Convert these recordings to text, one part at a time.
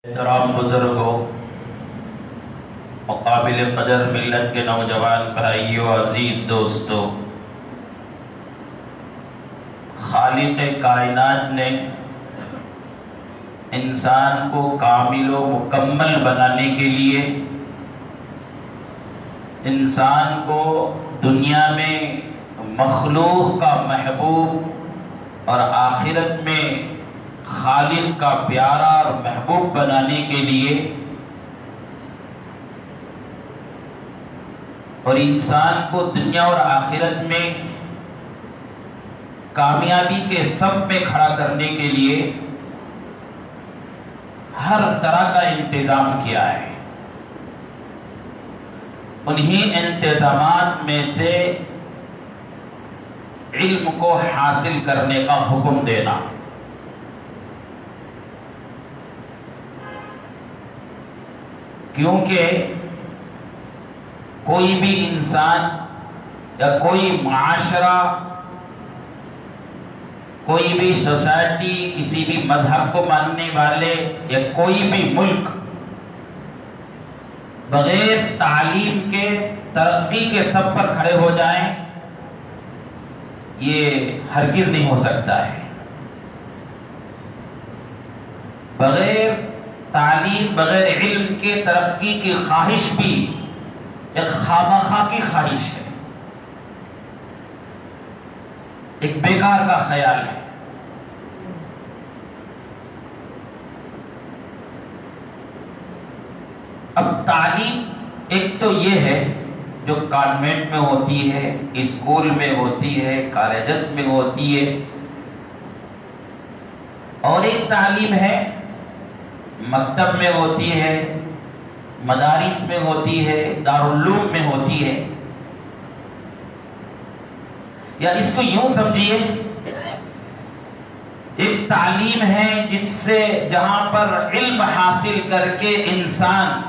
احترام بزرگوں، مقابل قدر ملت کے نوجوان بھائیوں، عزیز دوستوں، خالق کائنات نے انسان کو کامل و مکمل بنانے کے لیے انسان کو دنیا میں مخلوق کا محبوب اور آخرت میں خالق کا پیارا اور محبوب بنانے کے لیے اور انسان کو دنیا اور آخرت میں کامیابی کے صف میں کھڑا کرنے کے لیے ہر طرح کا انتظام کیا ہے۔ انہی انتظامات میں سے علم کو حاصل کرنے کا حکم دینا۔ کیونکہ کوئی بھی انسان یا کوئی معاشرہ، کوئی بھی سوسائٹی، کسی بھی مذہب کو ماننے والے یا کوئی بھی ملک بغیر تعلیم کے ترقی کے سب پر کھڑے ہو جائیں، یہ ہرگز نہیں ہو سکتا ہے۔ بغیر تعلیم، بغیر علم کے ترقی کی خواہش بھی ایک خامخواہ کی خواہش ہے، ایک بیکار کا خیال ہے۔ اب تعلیم ایک تو یہ ہے جو کانوینٹ میں ہوتی ہے، اسکول میں ہوتی ہے، کالجز میں ہوتی ہے، اور ایک تعلیم ہے مکتب میں ہوتی ہے، مدارس میں ہوتی ہے، دارالعلوم میں ہوتی ہے۔ یا اس کو یوں سمجھیے، ایک تعلیم ہے جس سے جہاں پر علم حاصل کر کے انسان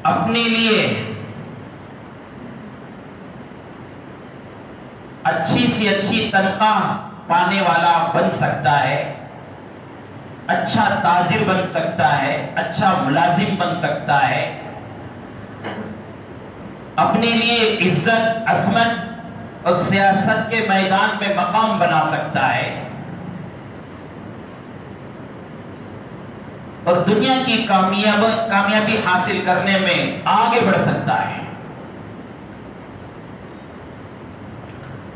اپنے لیے اچھی سی اچھی تنخواہ پانے والا بن سکتا ہے، اچھا تاجر بن سکتا ہے، اچھا ملازم بن سکتا ہے، اپنے لیے عزت، عظمت اور سیاست کے میدان میں مقام بنا سکتا ہے، اور دنیا کی کامیابی حاصل کرنے میں آگے بڑھ سکتا ہے۔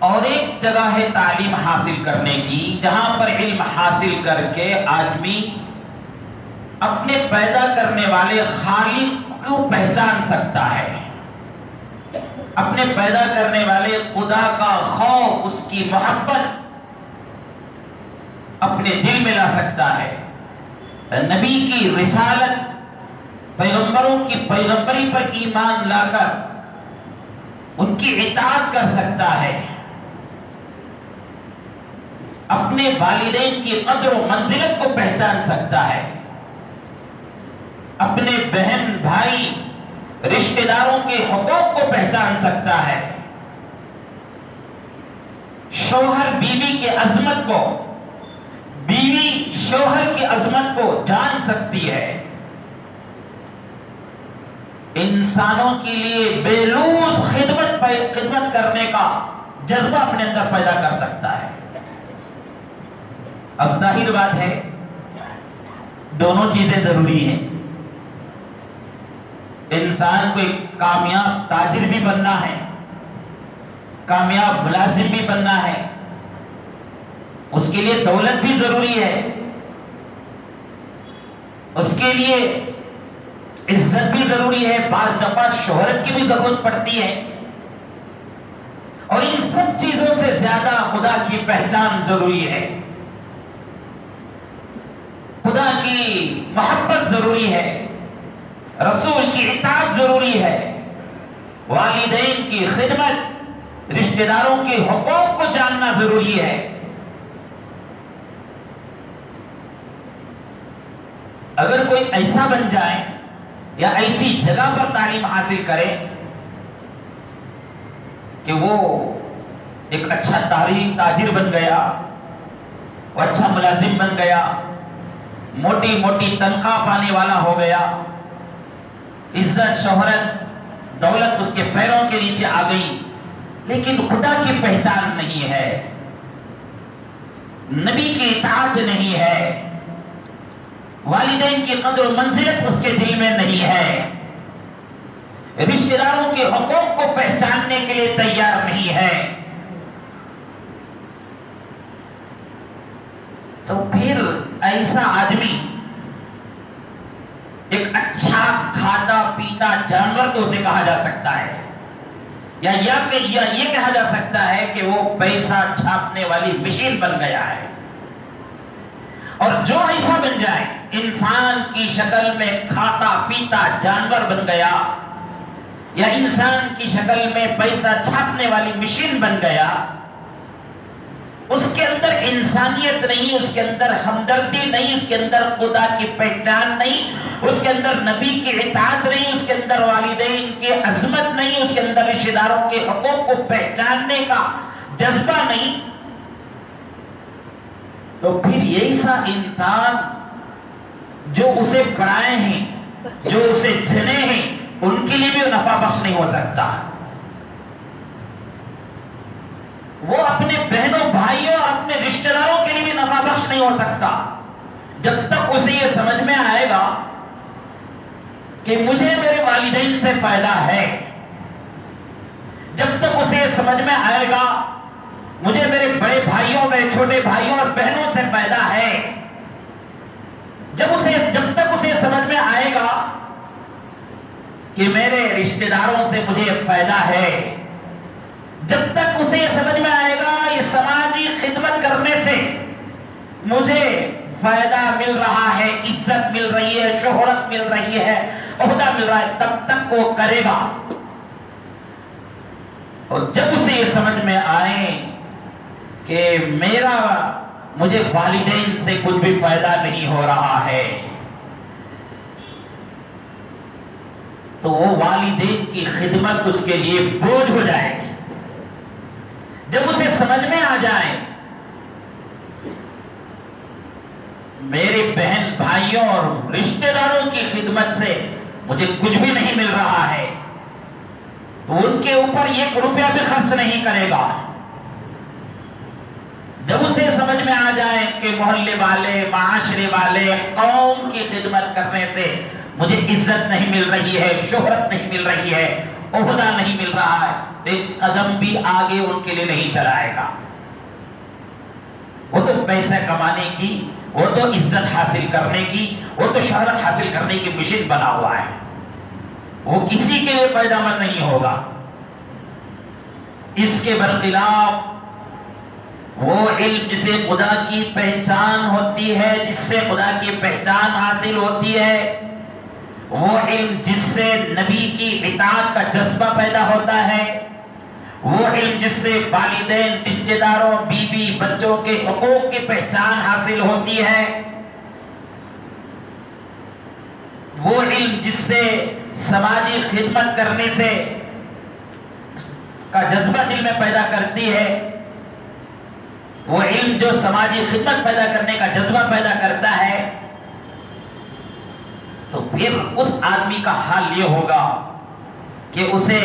اور ایک جگہ ہے تعلیم حاصل کرنے کی، جہاں پر علم حاصل کر کے آدمی اپنے پیدا کرنے والے خالق کو پہچان سکتا ہے، اپنے پیدا کرنے والے خدا کا خوف، اس کی محبت اپنے دل میں لا سکتا ہے، نبی کی رسالت، پیغمبروں کی پیغمبری پر ایمان لا کر ان کی اطاعت کر سکتا ہے، اپنے والدین کی قدر و منزلت کو پہچان سکتا ہے، اپنے بہن بھائی رشتہ داروں کے حقوق کو پہچان سکتا ہے، شوہر بیوی کی عظمت کو، بیوی شوہر کی عظمت کو جان سکتی ہے، انسانوں کے لیے بے لوث خدمت کرنے کا جذبہ اپنے اندر پیدا کر سکتا ہے۔ اب ظاہر بات ہے دونوں چیزیں ضروری ہیں۔ انسان کو ایک کامیاب تاجر بھی بننا ہے، کامیاب ملازم بھی بننا ہے، اس کے لیے دولت بھی ضروری ہے، اس کے لیے عزت بھی ضروری ہے، بعض دفعہ شہرت کی بھی ضرورت پڑتی ہے، اور ان سب چیزوں سے زیادہ خدا کی پہچان ضروری ہے، خدا کی محبت ضروری ہے، رسول کی اطاعت ضروری ہے، والدین کی خدمت، رشتہ داروں کے حقوق کو جاننا ضروری ہے۔ اگر کوئی ایسا بن جائے یا ایسی جگہ پر تعلیم حاصل کرے کہ وہ ایک اچھا تاجر بن گیا، وہ اچھا ملازم بن گیا، موٹی موٹی تنخواہ پانے والا ہو گیا، عزت شہرت دولت اس کے پیروں کے نیچے آ گئی، لیکن خدا کی پہچان نہیں ہے، نبی کی اطاعت نہیں ہے، والدین کی قدر و منزلت اس کے دل میں نہیں ہے، رشتہ داروں کے حقوق کو پہچاننے کے لیے تیار نہیں ہے، تو پھر ایسا آدمی ایک اچھا کھاتا پیتا جانور تو اسے کہا جا سکتا ہے، یا یہ کہا جا سکتا ہے کہ وہ پیسہ چھاپنے والی مشین بن گیا ہے، اور جو ایسا بن جائے انسان کی شکل میں کھاتا پیتا جانور بن گیا، یا انسان کی شکل میں پیسہ چھاپنے والی مشین بن گیا، اس کے اندر انسانیت نہیں، اس کے اندر ہمدردی نہیں، اس کے اندر خدا کی پہچان نہیں، اس کے اندر نبی کی اطاعت نہیں، اس کے اندر والدین کی عظمت نہیں، اس کے اندر رشتہ داروں کے حقوق کو پہچاننے کا جذبہ نہیں، تو پھر ایسا انسان جو اسے پڑھائے ہیں، جو اسے چنے ہیں، ان کے لیے بھی نفع بخش نہیں ہو سکتا، وہ اپنے بہنوں بھائیوں اور اپنے رشتہ داروں کے لیے بھی نفع بخش نہیں ہو سکتا، جب تک اسے یہ سمجھ میں آئے گا کہ مجھے میرے والدین سے فائدہ ہے، جب تک اسے یہ سمجھ میں آئے گا مجھے میرے بڑے بھائیوں میرے چھوٹے بھائیوں اور بہنوں سے فائدہ ہے، جب تک اسے سمجھ میں آئے گا کہ میرے رشتہ داروں سے مجھے فائدہ ہے، جب تک اسے یہ سمجھ میں آئے گا یہ سماجی خدمت کرنے سے مجھے فائدہ مل رہا ہے، عزت مل رہی ہے، شہرت مل رہی ہے، عہدہ مل رہا ہے، تب تک وہ کرے گا، اور جب اسے یہ سمجھ میں آئے کہ مجھے والدین سے کچھ بھی فائدہ نہیں ہو رہا ہے، تو وہ والدین کی خدمت اس کے لیے بوجھ ہو جائے گی، جب اسے سمجھ میں آ جائے میرے بہن بھائیوں اور رشتہ داروں کی خدمت سے مجھے کچھ بھی نہیں مل رہا ہے، تو ان کے اوپر 1 روپیہ بھی خرچ نہیں کرے گا، جب اسے سمجھ میں آ جائے کہ محلے والے، معاشرے والے، قوم کی خدمت کرنے سے مجھے عزت نہیں مل رہی ہے، شہرت نہیں مل رہی ہے، عہدہ نہیں مل رہا ہے، تو ایک قدم بھی آگے ان کے لیے نہیں چلائے گا، وہ تو پیسہ کمانے کی، وہ تو عزت حاصل کرنے کی، وہ تو شہرت حاصل کرنے کی مشین بنا ہوا ہے، وہ کسی کے لیے فائدہ مند نہیں ہوگا۔ اس کے برخلاف وہ علم جسے خدا کی پہچان ہوتی ہے، جس سے خدا کی پہچان حاصل ہوتی ہے، وہ علم جس سے نبی کی اطاعت کا جذبہ پیدا ہوتا ہے، وہ علم جس سے والدین، رشتہ داروں، بیوی بچوں کے حقوق کی پہچان حاصل ہوتی ہے، وہ علم جس سے سماجی خدمت کرنے سے کا جذبہ دل میں پیدا کرتی ہے، وہ علم جو سماجی خدمت پیدا کرنے کا جذبہ پیدا کرتا ہے، تو پھر اس آدمی کا حال یہ ہوگا کہ اسے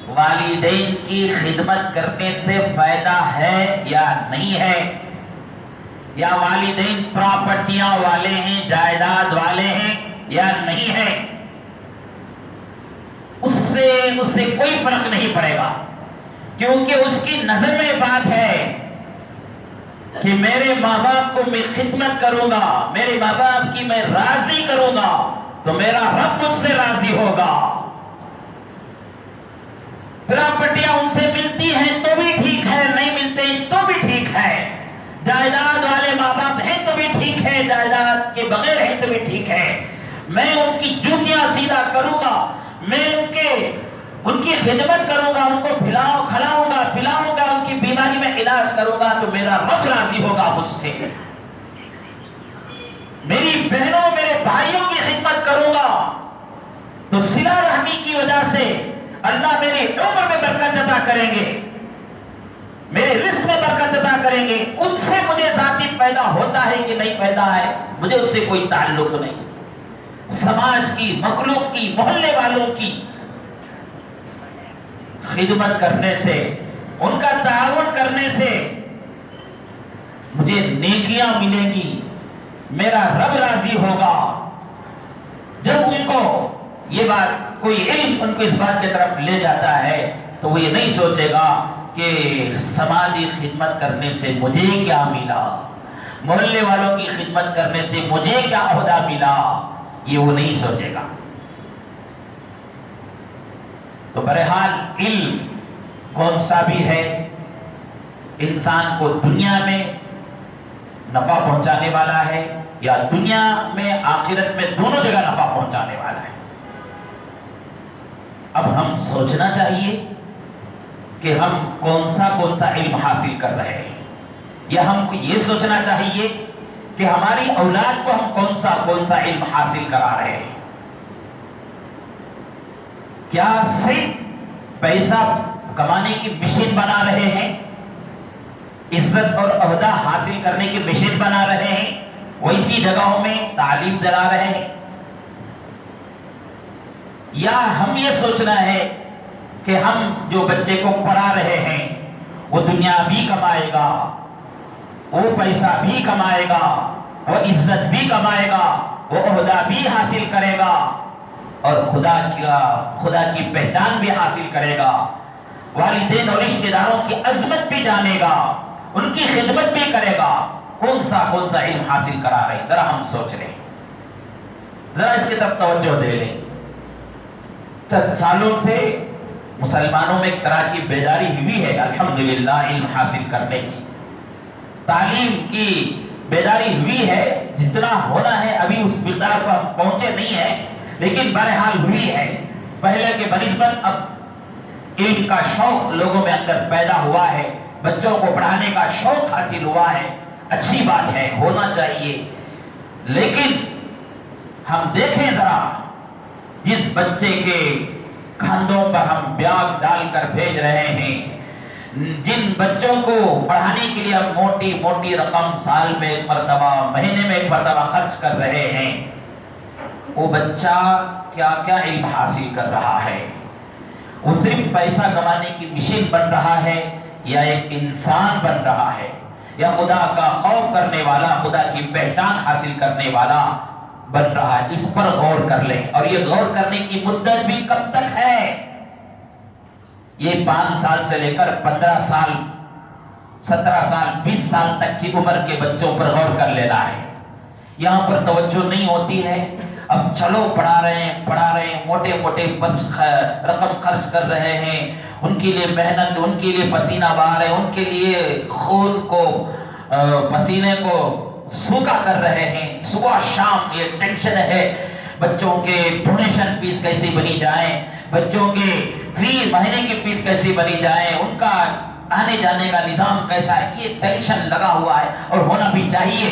والدین کی خدمت کرنے سے فائدہ ہے یا نہیں ہے، یا والدین پراپرٹیاں والے ہیں، جائیداد والے ہیں یا نہیں ہے، اس سے کوئی فرق نہیں پڑے گا، کیونکہ اس کی نظر میں بات ہے کہ میرے ماں باپ کو میں خدمت کروں گا، میرے ماں باپ کی میں راضی کروں گا تو میرا رب مجھ سے راضی ہوگا، پراپرٹیاں ان سے ملتی ہیں تو بھی ٹھیک ہے، نہیں ملتے تو بھی ٹھیک ہے، جائیداد والے ماں باپ ہیں تو بھی ٹھیک ہے، جائیداد کے بغیر ہیں تو بھی ٹھیک ہے، میں ان کی جوتیاں سیدھا کروں گا، میں ان کی خدمت کروں گا، ان کو کھلاؤں گا، پلاؤں گا، ان کی بیماری میں علاج کروں گا تو میرا رب راضی ہوگا مجھ سے، میری بہنوں میرے بھائیوں کی خدمت کروں گا تو صلہ رحمی کی وجہ سے اللہ میری عمر میں برکت عطا کریں گے، میرے رزق میں برکت عطا کریں گے، ان سے مجھے پیدا ہوتا ہے کہ نہیں پیدا ہے مجھے اس سے کوئی تعلق نہیں. سماج کی، مخلوق کی، محلے والوں کی خدمت کرنے سے، ان کا تعاون کرنے سے مجھے نیکیاں ملیں گی، میرا رب راضی ہوگا. جب ان کو یہ بات، کوئی علم ان کو اس بات کی طرف لے جاتا ہے تو وہ یہ نہیں سوچے گا کہ سماجی خدمت کرنے سے مجھے کیا ملا، محلے والوں کی خدمت کرنے سے مجھے کیا عہدہ ملا، یہ وہ نہیں سوچے گا. تو بہرحال علم کون سا بھی ہے انسان کو دنیا میں نفع پہنچانے والا ہے یا دنیا میں آخرت میں دونوں جگہ نفع پہنچانے والا ہے. اب ہم سوچنا چاہیے کہ ہم کون سا علم حاصل کر رہے ہیں، یا ہم کو یہ سوچنا چاہیے کہ ہماری اولاد کو ہم کون سا علم حاصل کرا رہے ہیں. کیا صرف پیسہ کمانے کی مشین بنا رہے ہیں، عزت اور عہدہ حاصل کرنے کی مشین بنا رہے ہیں، ویسی جگہوں میں تعلیم دلا رہے ہیں، یا ہم یہ سوچنا ہے کہ ہم جو بچے کو پڑھا رہے ہیں وہ دنیا بھی کمائے گا، وہ پیسہ بھی کمائے گا، وہ عزت بھی کمائے گا، وہ عہدہ بھی حاصل کرے گا اور خدا کی پہچان بھی حاصل کرے گا، والدین اور رشتہ داروں کی عظمت بھی جانے گا، ان کی خدمت بھی کرے گا. کون سا علم حاصل کرا رہے ہیں؟ ذرا ہم سوچ لیں، ذرا اس کی طرف توجہ دے لیں. چند سالوں سے مسلمانوں میں ایک طرح کی بیداری ہوئی ہے الحمدللہ علم حاصل کرنے کی، تعلیم کی بیداری ہوئی ہے. جتنا ہونا ہے ابھی اس مقدار پر ہم پہنچے نہیں ہیں، لیکن بہرحال ہوئی ہے. پہلے کے بنسبت اب علم کا شوق لوگوں میں اندر پیدا ہوا ہے، بچوں کو پڑھانے کا شوق حاصل ہوا ہے. اچھی بات ہے، ہونا چاہیے. لیکن ہم دیکھیں ذرا، جس بچے کے کندھوں پر ہم بیاگ ڈال کر بھیج رہے ہیں، جن بچوں کو پڑھانے کے لیے ہم موٹی موٹی رقم سال میں ایک مرتبہ، مہینے میں ایک مرتبہ خرچ کر رہے ہیں، وہ بچہ کیا کیا علم حاصل کر رہا ہے؟ وہ صرف پیسہ کمانے کی مشین بن رہا ہے یا ایک انسان بن رہا ہے، یا خدا کا خوف کرنے والا، خدا کی پہچان حاصل کرنے والا بن رہا ہے؟ اس پر غور کر لیں. اور یہ غور کرنے کی مدت بھی کب تک ہے؟ یہ 5 سال سے لے کر 15 سال، 17 سال، 20 سال تک کی عمر کے بچوں پر غور کر لینا ہے. یہاں پر توجہ نہیں ہوتی ہے. اب چلو پڑھا رہے ہیں، موٹے موٹے رقم خرچ کر رہے ہیں، ان کے لیے محنت، ان کے لیے پسینہ بہا رہے ہیں، ان کے لیے خون کو، پسینے کو سوکھا کر رہے ہیں. صبح شام یہ ٹینشن ہے بچوں کے ڈونیشن فیس کیسے بنی جائیں، بچوں کے فری مہینے کی فیس کیسے بنی جائیں، ان کا آنے جانے کا نظام کیسا ہے. یہ ٹینشن لگا ہوا ہے اور ہونا بھی چاہیے.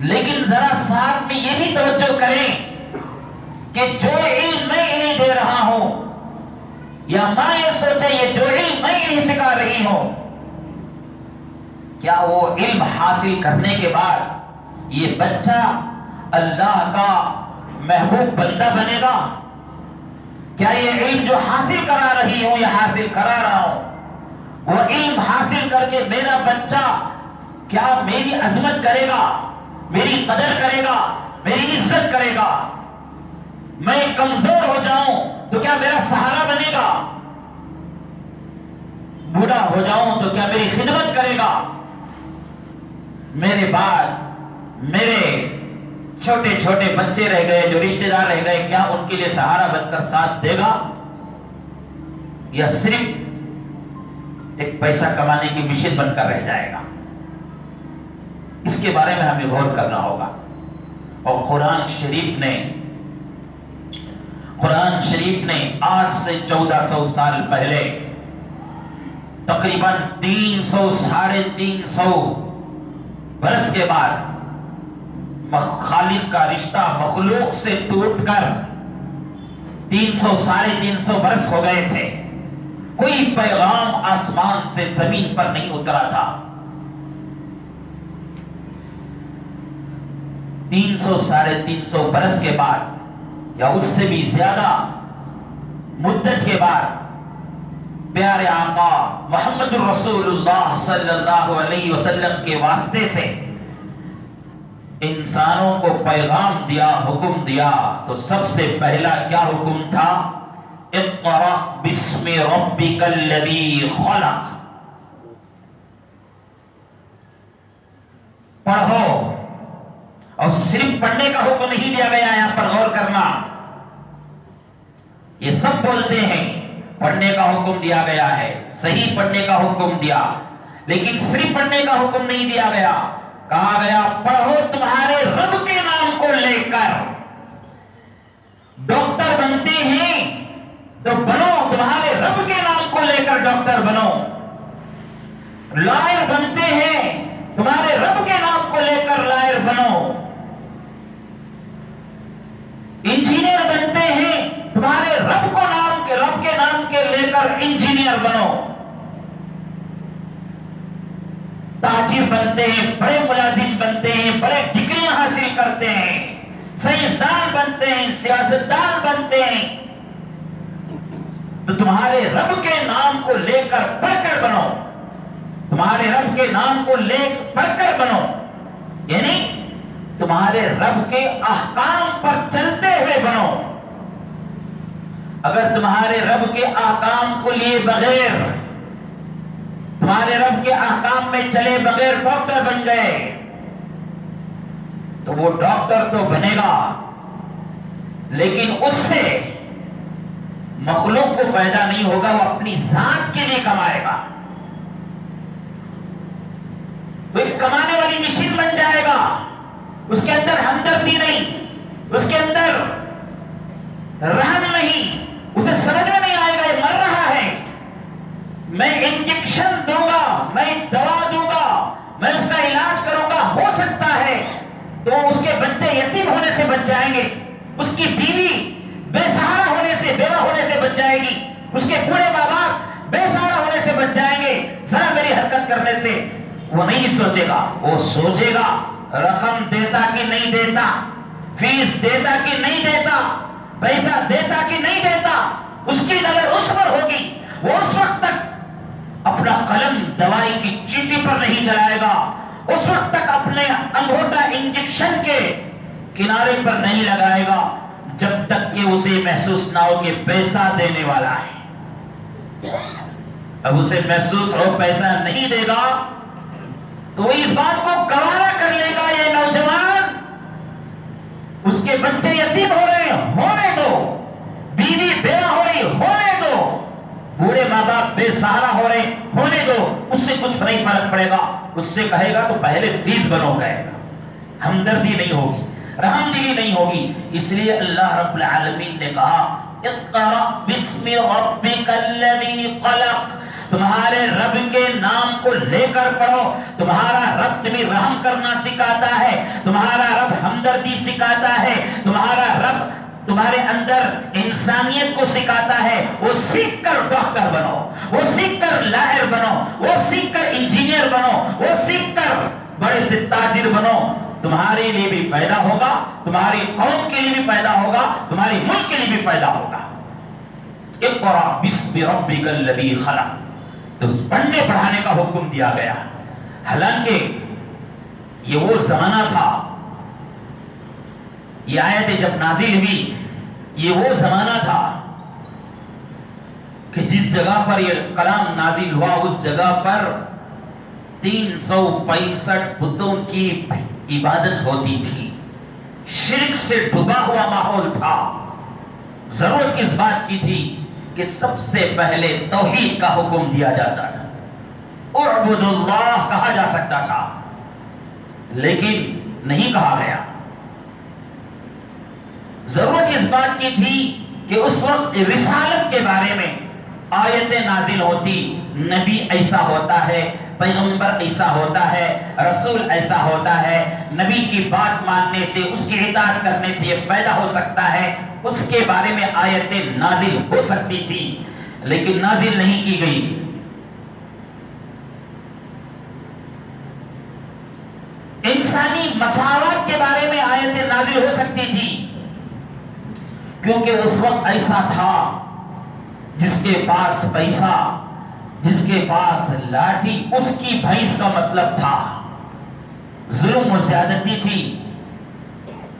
لیکن ذرا ساتھ میں یہ بھی توجہ کریں کہ جو علم میں انہیں دے رہا ہوں، یا ماں یہ سوچے یہ جو علم میں انہیں سکھا رہی ہوں، کیا وہ علم حاصل کرنے کے بعد یہ بچہ اللہ کا محبوب بندہ بنے گا؟ کیا یہ علم جو حاصل کرا رہی ہوں یا حاصل کرا رہا ہوں، وہ علم حاصل کر کے میرا بچہ کیا میری عظمت کرے گا، میری قدر کرے گا، میری عزت کرے گا؟ میں کمزور ہو جاؤں تو کیا میرا سہارا بنے گا؟ بوڑھا ہو جاؤں تو کیا میری خدمت کرے گا؟ میرے بعد میرے چھوٹے چھوٹے بچے رہ گئے، جو رشتہ دار رہ گئے، کیا ان کے لیے سہارا بن کر ساتھ دے گا، یا صرف ایک پیسہ کمانے کی مشین بن کر رہ جائے گا؟ اس کے بارے میں ہمیں غور کرنا ہوگا. اور قرآن شریف نے آج سے 1400 سال پہلے تقریباً 300 ساڑھے 300 برس کے بعد خالق کا رشتہ مخلوق سے ٹوٹ کر 300 ساڑھے 300 برس ہو گئے تھے. کوئی پیغام آسمان سے زمین پر نہیں اترا تھا. 300 ساڑھے 300 برس کے بعد یا اس سے بھی زیادہ مدت کے بعد پیارے آقا محمد الرسول اللہ صلی اللہ علیہ وسلم کے واسطے سے انسانوں کو پیغام دیا، حکم دیا، تو سب سے پہلا کیا حکم تھا؟ اقرأ باسم ربک الذی خلق، پڑھو۔ اور صرف پڑھنے کا حکم نہیں دیا گیا، یہاں پر غور کرنا، یہ سب بولتے ہیں پڑھنے کا حکم دیا گیا ہے، صحیح پڑھنے کا حکم دیا، لیکن صرف پڑھنے کا حکم نہیں دیا گیا، کہا گیا پڑھو تمہارے رب کے نام کو لے کر۔ ڈاکٹر بنتے ہیں تو بنو تمہارے رب کے نام کو لے کر ڈاکٹر بنو، لائر بنتے ہیں تمہارے رب کے نام کو لے کر لائر بنو، انجینئر بنتے ہیں تمہارے رب کے نام کے لے کر انجینئر بنو، تاجر بنتے ہیں، بڑے ملازم بنتے ہیں، بڑے ڈگریاں حاصل کرتے ہیں، سائنسدان بنتے ہیں، سیاستدان بنتے ہیں، تو تمہارے رب کے نام کو لے کر پڑھ کر بنو، تمہارے رب کے نام کو لے پڑھ کر بنو، یعنی تمہارے رب کے احکام پر چلتے ہوئے بنو۔ اگر تمہارے رب کے احکام کو لیے بغیر، تمہارے رب کے احکام میں چلے بغیر ڈاکٹر بن گئے تو وہ ڈاکٹر تو بنے گا، لیکن اس سے مخلوق کو فائدہ نہیں ہوگا، وہ اپنی ذات کے لیے کمائے گا، وہ ایک کمانے والی مشین بن جائے گا، اس کے اندر ہمدردی نہیں، اس کے اندر رحم نہیں، اسے سمجھ میں نہیں آئے گا یہ مر رہا ہے، میں انجیکشن دوں گا، میں دوا دوں گا، میں اس کا علاج کروں گا، ہو سکتا ہے تو اس کے بچے یتیم ہونے سے بچ جائیں گے، اس کی بیوی بے سہارا ہونے سے، بیوہ ہونے سے بچ جائے گی، اس کے بوڑھے ماں باپ بے سہارا ہونے سے بچ جائیں گے، ذرا میری حرکت کرنے سے۔ وہ نہیں سوچے گا، وہ سوچے گا رقم دیتا کہ نہیں دیتا، فیس دیتا کہ نہیں دیتا، پیسہ دیتا کہ نہیں دیتا، اس کی نظر اس پر ہوگی، وہ اس وقت تک اپنا قلم دوائی کی چیٹی پر نہیں چلائے گا، اس وقت تک اپنے انگوٹا انجیکشن کے کنارے پر نہیں لگائے گا جب تک کہ اسے محسوس نہ ہو کہ پیسہ دینے والا ہے۔ اب اسے محسوس ہو پیسہ نہیں دے گا تو وہ اس بات کو گوارا کر لے گا، یہ نوجوان اس کے بچے یتیم ہو رہے ہیں ہونے دو، بیوی بیوہ ہو رہی ہونے دو، بوڑھے ماں باپ بے سہارا ہو رہے ہونے دو، اس سے کچھ نہیں فرق پڑے گا، اس سے کہے گا تو پہلے فیس بنو گئے گا، ہمدردی نہیں ہوگی، رحم دلی نہیں ہوگی۔ اس لیے اللہ رب العالمین نے کہا اقرأ باسم ربک الذی خلق، تمہارے رب کے نام کو لے کر پڑھو، تمہارا رب تمہیں رحم کرنا سکھاتا ہے، تمہارا رب ہمدردی سکھاتا ہے، تمہارا رب تمہارے اندر انسانیت کو سکھاتا ہے، وہ سیکھ کر ڈاکٹر بنو، وہ سیکھ کر لاہر بنو، وہ سیکھ کر انجینئر بنو، وہ سیکھ کر بڑے سے تاجر بنو، تمہارے لیے بھی فائدہ ہوگا، تمہاری قوم کے لیے بھی فائدہ ہوگا، تمہارے ملک کے لیے بھی فائدہ ہوگا۔ اقرأ باسم ربک الذی خلق، تو پڑھنے پڑھانے کا حکم دیا گیا، حالانکہ یہ وہ زمانہ تھا، یہ آیت جب نازل ہوئی یہ وہ زمانہ تھا کہ جس جگہ پر یہ کلام نازل ہوا اس جگہ پر 365 بتوں کی عبادت ہوتی تھی، شرک سے ڈوبا ہوا ماحول تھا، ضرورت اس بات کی تھی کہ سب سے پہلے توحید کا حکم دیا جاتا تھا، اعبد اللہ کہا جا سکتا تھا، لیکن نہیں کہا گیا۔ ضرورت اس بات کی تھی کہ اس وقت رسالت کے بارے میں آیتیں نازل ہوتی، نبی ایسا ہوتا ہے، پیغمبر ایسا ہوتا ہے، رسول ایسا ہوتا ہے، نبی کی بات ماننے سے، اس کی اطاعت کرنے سے یہ پیدا ہو سکتا ہے، اس کے بارے میں آیتیں نازل ہو سکتی تھی، لیکن نازل نہیں کی گئی۔ انسانی مساوات کے بارے میں آیتیں نازل ہو سکتی تھی، کیونکہ اس وقت ایسا تھا جس کے پاس پیسہ، جس کے پاس لاٹھی، اس کی بھینس کا مطلب تھا۔ ظلم و زیادتی تھی،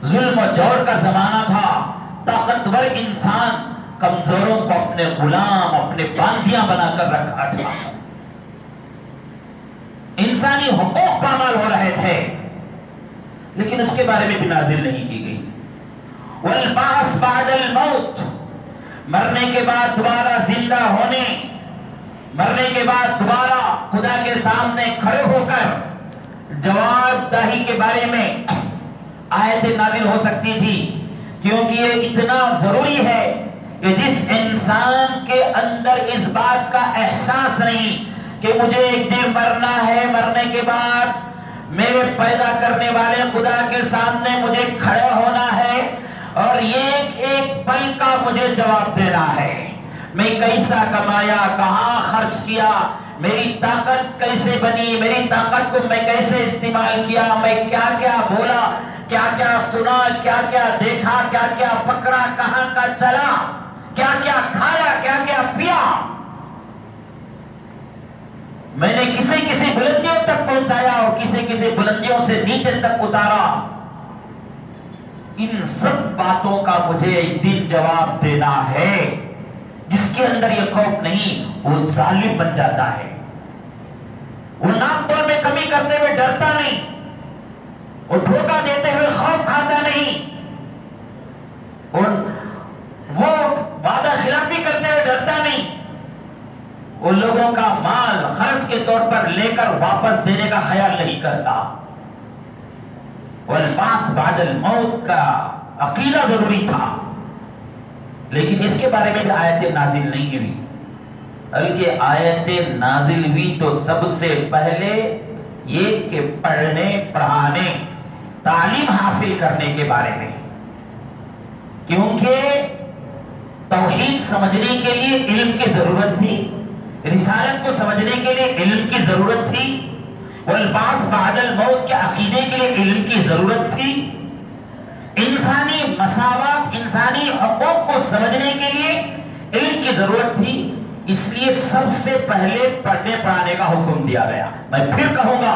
ظلم و جور کا زمانہ تھا۔ طاقتور انسان کمزوروں کو اپنے غلام، اپنے باندیاں بنا کر رکھا تھا۔ انسانی حقوق پامال ہو رہے تھے، لیکن اس کے بارے میں بھی نازل نہیں کی گئی۔ والبعث بعد الموت، مرنے کے بعد دوبارہ زندہ ہونے، مرنے کے بعد دوبارہ خدا کے سامنے کھڑے ہو کر جواب دہی کے بارے میں آیتیں نازل ہو سکتی تھی، کیونکہ یہ اتنا ضروری ہے کہ جس انسان کے اندر اس بات کا احساس نہیں کہ مجھے ایک دن مرنا ہے، مرنے کے بعد میرے پیدا کرنے والے خدا کے سامنے مجھے کھڑے ہونا ہے اور ایک ایک پل کا مجھے جواب دینا ہے۔ میں کیسا کمایا، کہاں خرچ کیا، میری طاقت کیسے بنی، میری طاقت کو میں کیسے استعمال کیا، میں کیا کیا بولا، کیا کیا سنا، کیا کیا دیکھا، کیا کیا پکڑا، کہاں کا چلا، کیا کیا کھایا، کیا کیا پیا، میں نے کسی کسی بلندیوں تک پہنچایا اور کسی کسی بلندیوں سے نیچے تک اتارا۔ ان سب باتوں کا مجھے ایک دن جواب دینا ہے۔ جس کے اندر یہ خوف نہیں وہ ظالم بن جاتا ہے، وہ ناپ تول میں کمی کرتے ہوئے ڈرتا نہیں، وہ دھوکہ دیتے ہوئے خوف کھاتا نہیں، وہ وعدہ خلافی کرتے ہوئے ڈرتا نہیں، وہ لوگوں کا مال قرض کے طور پر لے کر واپس دینے کا خیال نہیں کرتا۔ والبعث بعد الموت کا عقیدہ ضروری تھا، لیکن اس کے بارے میں بھی آیتیں نازل نہیں ہوئی، بلکہ آیتیں نازل ہوئی تو سب سے پہلے یہ کہ پڑھنے، پڑھانے، تعلیم حاصل کرنے کے بارے میں، کیونکہ توحید سمجھنے کے لیے علم کی ضرورت تھی، رسالت کو سمجھنے کے لیے علم کی ضرورت تھی، والبعث بعد الموت کے عقیدے کے لیے علم کی ضرورت تھی، انسانی مساوات، انسانی حقوق کو سمجھنے کے لیے علم کی ضرورت تھی۔ اس لیے سب سے پہلے پڑھنے پڑھانے کا حکم دیا گیا۔ میں پھر کہوں گا،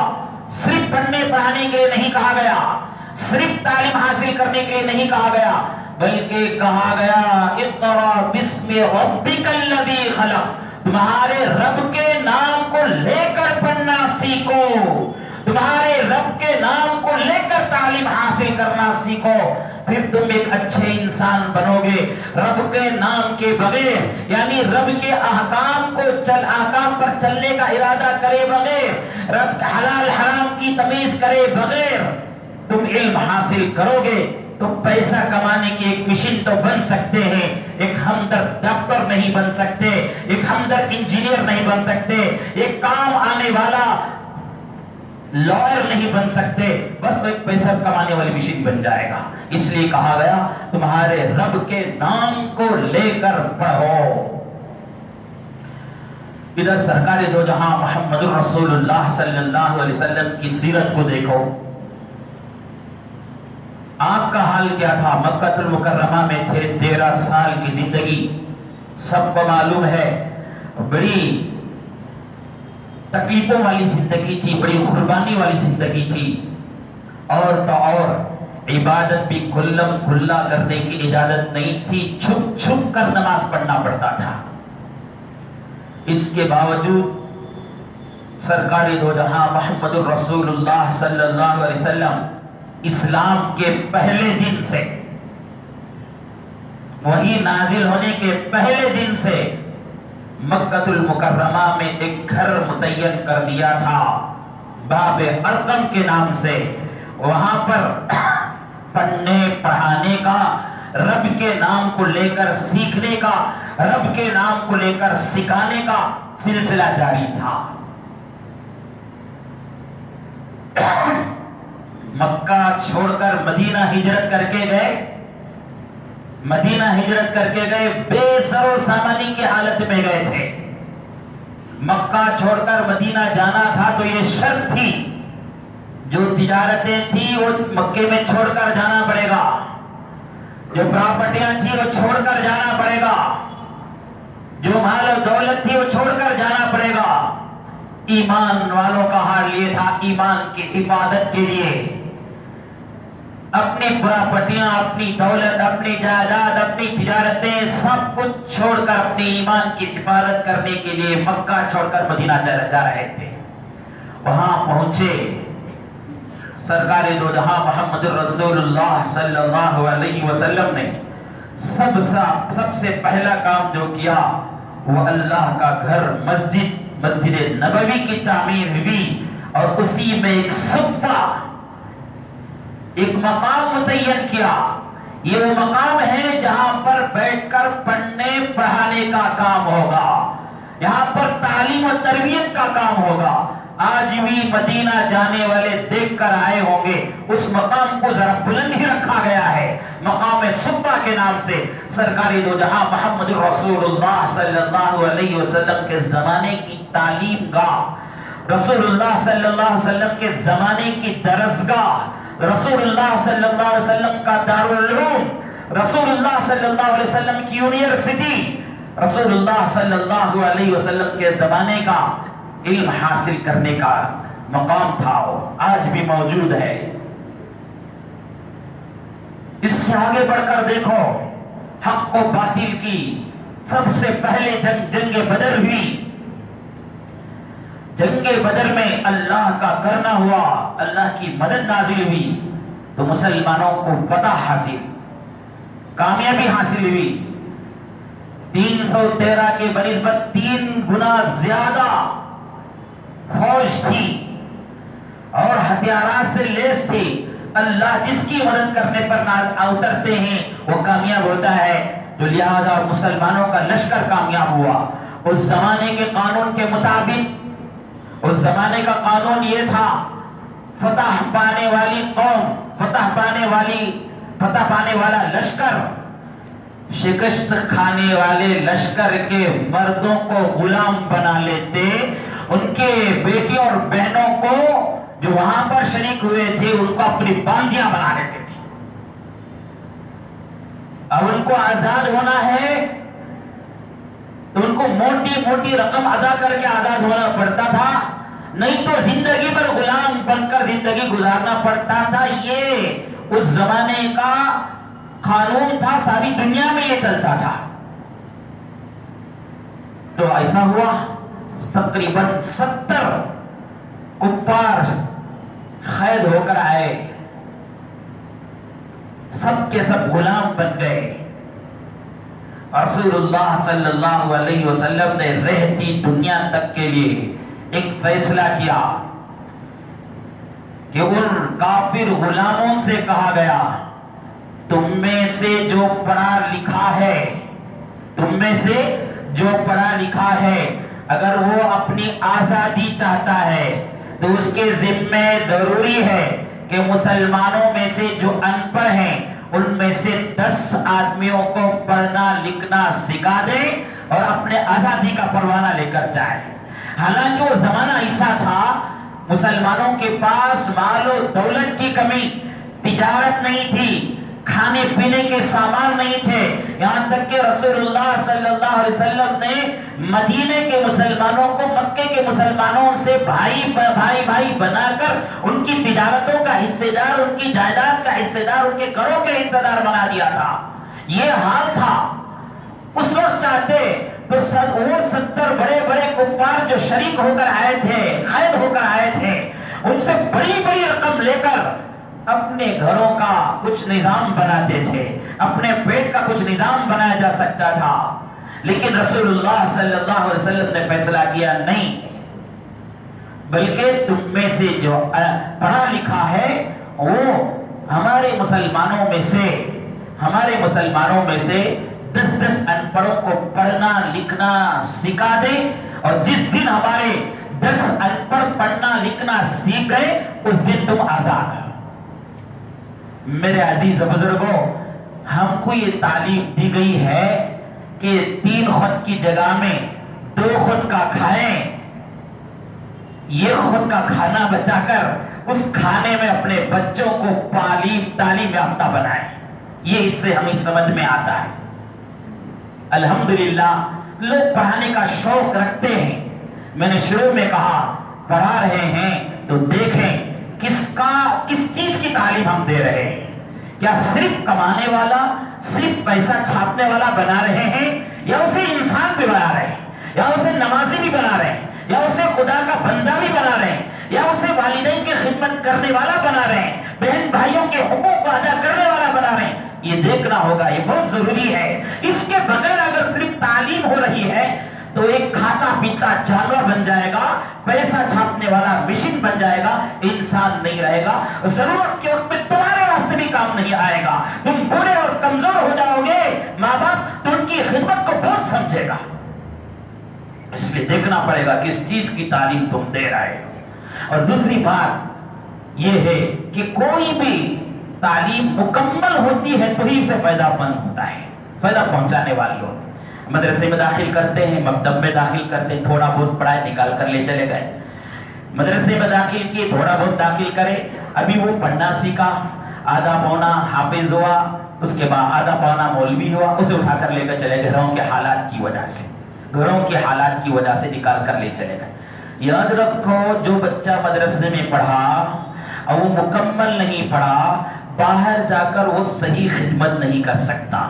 صرف پڑھنے پڑھانے کے لیے نہیں کہا گیا، صرف تعلیم حاصل کرنے کے لیے نہیں کہا گیا، بلکہ کہا گیا اقرأ باسم ربک الذی خلق، تمہارے رب کے نام کو لے کر پڑھنا سیکھو، تمہارے رب کے نام کو لے کر تعلیم حاصل کرنا سیکھو، پھر تم ایک اچھے انسان بنو گے۔ رب کے نام کے بغیر، یعنی رب کے احکام پر چلنے کا ارادہ کرے بغیر، رب حلال حرام کی تمیز کرے بغیر تم علم حاصل کرو گے تو پیسہ کمانے کی ایک مشین تو بن سکتے ہیں، ایک ہمدرد ڈاکٹر نہیں بن سکتے، ایک ہمدرد انجینئر نہیں بن سکتے، ایک کام آنے والا لائر نہیں بن سکتے، بس وہ ایک پیسہ کمانے والی مشین بن جائے گا۔ اس لیے کہا گیا تمہارے رب کے نام کو لے کر پڑھو۔ ادھر سرکار دو جہاں محمد الرسول اللہ صلی اللہ علیہ وسلم کی سیرت کو دیکھو، آپ کا حال کیا تھا؟ مکہ المکرمہ میں تھے، 13 سال کی زندگی سب کو معلوم ہے، بڑی تکلیفوں والی زندگی تھی، بڑی قربانی والی زندگی تھی، اور تو اور عبادت بھی کھلم کھلا کرنے کی اجازت نہیں تھی، چھپ چھپ کر نماز پڑھنا پڑتا تھا۔ اس کے باوجود سرکار دو جہاں محمد الرسول اللہ صلی اللہ علیہ وسلم اسلام کے پہلے دن سے، وہی نازل ہونے کے پہلے دن سے مکہ المکرمہ میں ایک گھر متعین کر دیا تھا باب ارقم کے نام سے۔ وہاں پر پڑھنے پڑھانے کا، رب کے نام کو لے کر سیکھنے کا، رب کے نام کو لے کر سکھانے کا سلسلہ جاری تھا۔ مکہ چھوڑ کر مدینہ ہجرت کر کے گئے، مدینہ ہجرت کر کے گئے، بے سر و سامانی کی حالت میں گئے تھے۔ مکہ چھوڑ کر مدینہ جانا تھا تو یہ شرط تھی، جو تجارتیں تھیں وہ مکے میں چھوڑ کر جانا پڑے گا، جو پراپرٹیاں تھیں وہ چھوڑ کر جانا پڑے گا، جو مال و دولت تھی وہ چھوڑ کر جانا پڑے گا۔ ایمان والوں کا حال یہ تھا، ایمان کی حفاظت کے لیے اپنی پراپرٹیاں، اپنی دولت، اپنی جائیداد، اپنی تجارتیں سب کچھ چھوڑ کر اپنی ایمان کی حفاظت کرنے کے لیے مکہ چھوڑ کر مدینہ جا رہے تھے۔ وہاں پہنچے سرکار دو جہاں محمد رسول اللہ صلی اللہ علیہ وسلم نے سب سے پہلا کام جو کیا وہ اللہ کا گھر مسجد نبوی کی تعمیر ہوئی، اور اسی میں ایک صفہ، ایک مقام متعین کیا۔ یہ وہ مقام ہے جہاں پر بیٹھ کر پڑھنے پڑھانے کا کام ہوگا، یہاں پر تعلیم و تربیت کا کام ہوگا۔ آج بھی مدینہ جانے والے دیکھ کر آئے ہوں گے، اس مقام کو ذرا بلند ہی رکھا گیا ہے، مقام صفہ کے نام سے۔ سرکار دو جہاں محمد رسول اللہ صلی اللہ علیہ وسلم کے زمانے کی تعلیم گاہ، رسول اللہ صلی اللہ علیہ وسلم کے زمانے کی درسگاہ، رسول اللہ صلی اللہ علیہ وسلم کا دارالعلوم، رسول اللہ صلی اللہ علیہ وسلم کی یونیورسٹی، رسول اللہ صلی اللہ علیہ وسلم کے زمانے کا علم حاصل کرنے کا مقام تھا، وہ آج بھی موجود ہے۔ اس سے آگے بڑھ کر دیکھو، حق و باطل کی سب سے پہلے جنگ بدر ہوئی۔ جنگ بدر میں اللہ کا کرنا ہوا، اللہ کی مدد نازل ہوئی، تو مسلمانوں کو فتح حاصل، کامیابی حاصل ہوئی۔ 313 کے بنسبت 3 گنا زیادہ فوج تھی اور ہتھیارات سے لیس تھی۔ اللہ جس کی مدد کرنے پر اترتے ہیں وہ کامیاب ہوتا ہے، تو لہذا مسلمانوں کا لشکر کامیاب ہوا۔ اس زمانے کے قانون کے مطابق، اس زمانے کا قانون یہ تھا، فتح پانے والی قوم، فتح پانے والا لشکر شکست کھانے والے لشکر کے مردوں کو غلام بنا لیتے، ان کے بیٹیوں اور بہنوں کو جو وہاں پر شریک ہوئے تھے ان کو اپنی باندیاں بنا لیتے تھے۔ اب ان کو آزاد ہونا ہے تو ان کو موٹی موٹی رقم ادا کر کے آزاد ہونا پڑتا تھا، نہیں تو زندگی پر غلام بن کر زندگی گزارنا پڑتا تھا۔ یہ اس زمانے کا قانون تھا، ساری دنیا میں یہ چلتا تھا۔ تو ایسا ہوا، تقریباً 70 کفار قید ہو کر آئے، سب کے سب غلام بن گئے۔ رسول اللہ صلی اللہ علیہ وسلم نے رہتی دنیا تک کے لیے ایک فیصلہ کیا کہ ان کافر غلاموں سے کہا گیا، تم میں سے جو پڑھا لکھا ہے، تم میں سے جو پڑھا لکھا ہے، اگر وہ اپنی آزادی چاہتا ہے تو اس کے ذمہ ضروری ہے کہ مسلمانوں میں سے جو ان پڑھ ہیں ان میں سے 10 آدمیوں کو پڑھنا لکھنا سکھا دے اور اپنے آزادی کا پروانہ لے کر جائے۔ حالانکہ وہ زمانہ ایسا تھا، مسلمانوں کے پاس مال و دولت کی کمی، تجارت نہیں تھی، کھانے پینے کے سامان نہیں تھے، یہاں تک کہ رسول اللہ صلی اللہ علیہ وسلم نے مدینے کے مسلمانوں کو مکے کے مسلمانوں سے بھائی بھائی بنا کر ان کی تجارتوں کا حصے دار، ان کی جائیداد کا حصے دار، ان کے گھروں کے حصے دار بنا دیا تھا۔ یہ حال تھا اس وقت۔ چاہتے تو وہ 70 بڑے بڑے کفار جو شریک ہو کر آئے تھے، قید ہو کر آئے تھے، ان سے بڑی بڑی رقم لے کر اپنے گھروں کا کچھ نظام بناتے تھے، اپنے پیٹ کا کچھ نظام بنایا جا سکتا تھا۔ لیکن رسول اللہ صلی اللہ علیہ وسلم نے فیصلہ کیا، نہیں، بلکہ تم میں سے جو پڑھا لکھا ہے وہ ہمارے مسلمانوں میں سے 10 ان پڑھوں کو پڑھنا لکھنا سکھا دے، اور جس دن ہمارے 10 ان پڑھ پڑھنا لکھنا سیکھ گئے اس دن تم آزاد۔ میرے عزیز بزرگوں، ہم کو یہ تعلیم دی گئی ہے کہ 3 خود کی جگہ میں 2 خود کا کھائیں، یہ خود کا کھانا بچا کر اس کھانے میں اپنے بچوں کو تعلیم یافتہ بنائیں. یہ اس سے ہمیں سمجھ میں آتا ہے. الحمدللہ لوگ پڑھانے کا شوق رکھتے ہیں. میں نے شروع میں کہا پڑھا رہے ہیں تو دیکھیں کس چیز کی تعلیم ہم دے رہے ہیں. کیا صرف کمانے والا، صرف پیسہ چھاپنے والا بنا رہے ہیں، یا اسے انسان بھی بنا رہے ہیں، یا اسے نمازی بھی بنا رہے ہیں، یا اسے خدا کا بندہ بھی بنا رہے ہیں، یا اسے والدین کی خدمت کرنے والا بنا رہے ہیں، بہن بھائیوں کے حقوق کو ادا کرنے والا بنا رہے ہیں. یہ دیکھنا ہوگا، یہ بہت ضروری ہے. اس کے بغیر اگر صرف تعلیم ہو رہی ہے تو ایک کھاتا پیتا جانور بن جائے گا، پیسہ چھاپنے والا مشین بن جائے گا، انسان نہیں رہے گا. ضرورت کے وقت میں تمہارے واسطے بھی کام نہیں آئے گا. تم بوڑھے اور کمزور ہو جاؤ گے، ماں باپ تو ان کی خدمت کو بہت سمجھے گا. اس لیے دیکھنا پڑے گا کس چیز کی تعلیم تم دے رہے ہو. اور دوسری بات یہ ہے کہ کوئی بھی تعلیم مکمل ہوتی ہے تو ہی اسے فائدہ مند ہوتا ہے، فائدہ پہنچانے والی ہوتی ہے. مدرسے میں داخل کرتے ہیں، مکتب میں داخل کرتے ہیں، تھوڑا بہت پڑھائے نکال کر لے چلے گئے. مدرسے میں داخل کیے، تھوڑا بہت داخل کرے، ابھی وہ پڑھنا سیکھا، آدھا پونا حافظ ہوا، اس کے بعد آدھا پونا مولوی ہوا، اسے اٹھا کر لے کر چلے گئے. گھروں کے حالات کی وجہ سے، گھروں کے حالات کی وجہ سے نکال کر لے چلے گئے. یاد رکھو جو بچہ مدرسے میں پڑھا اور وہ مکمل نہیں پڑھا، باہر جا کر وہ صحیح خدمت نہیں کر سکتا.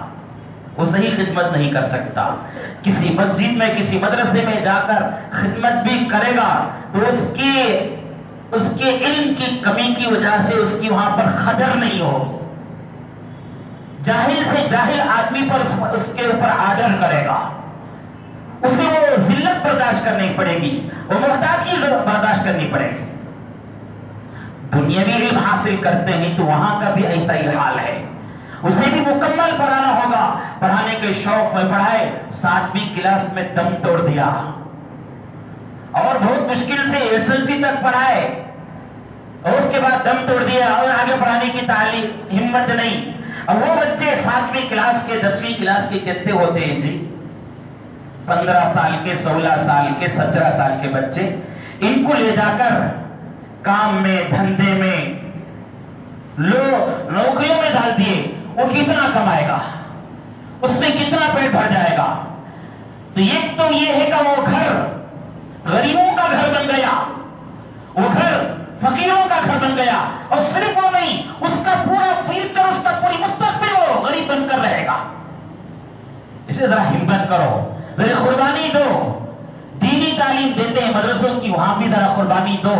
وہ صحیح خدمت نہیں کر سکتا. کسی مسجد میں، کسی مدرسے میں جا کر خدمت بھی کرے گا تو اس کے علم کی کمی کی وجہ سے اس کی وہاں پر قدر نہیں ہوگی. جاہل سے جاہل آدمی پر اس کے اوپر آدر کرے گا، اسے وہ ذلت برداشت کرنی پڑے گی، وہ محتاجی برداشت کرنی پڑے گی. دنیاوی علم حاصل کرتے ہیں تو وہاں کا بھی ایسا ہی حال ہے. اسے بھی مکمل پڑھانا ہوگا. پڑھانے کے شوق میں پڑھائے، 7ویں کلاس میں دم توڑ دیا اور بہت مشکل سے SSLC تک پڑھائے اور اس کے بعد دم توڑ دیا اور آگے پڑھانے کی تعلیم ہمت نہیں. اور وہ بچے 7ویں کلاس کے 10ویں کلاس کے کتنے ہوتے ہیں جی؟ 15 سال کے، 16 سال کے، 17 سال کے بچے. ان کو لے جا کر کام میں، دھندے میں، نوکریوں میں ڈال دیے، وہ کتنا کمائے گا؟ اس سے کتنا پیٹ بھر جائے گا؟ تو ایک تو یہ ہے کہ وہ گھر غریبوں کا گھر بن گیا، وہ گھر فقیروں کا گھر بن گیا. اور صرف وہ نہیں، اس کا پورا فیوچر، اس کا پوری مستقبل وہ غریب بن کر رہے گا. اسے ذرا ہمت کرو، ذرا قربانی دو. دینی تعلیم دیتے ہیں مدرسوں کی، وہاں بھی ذرا قربانی دو.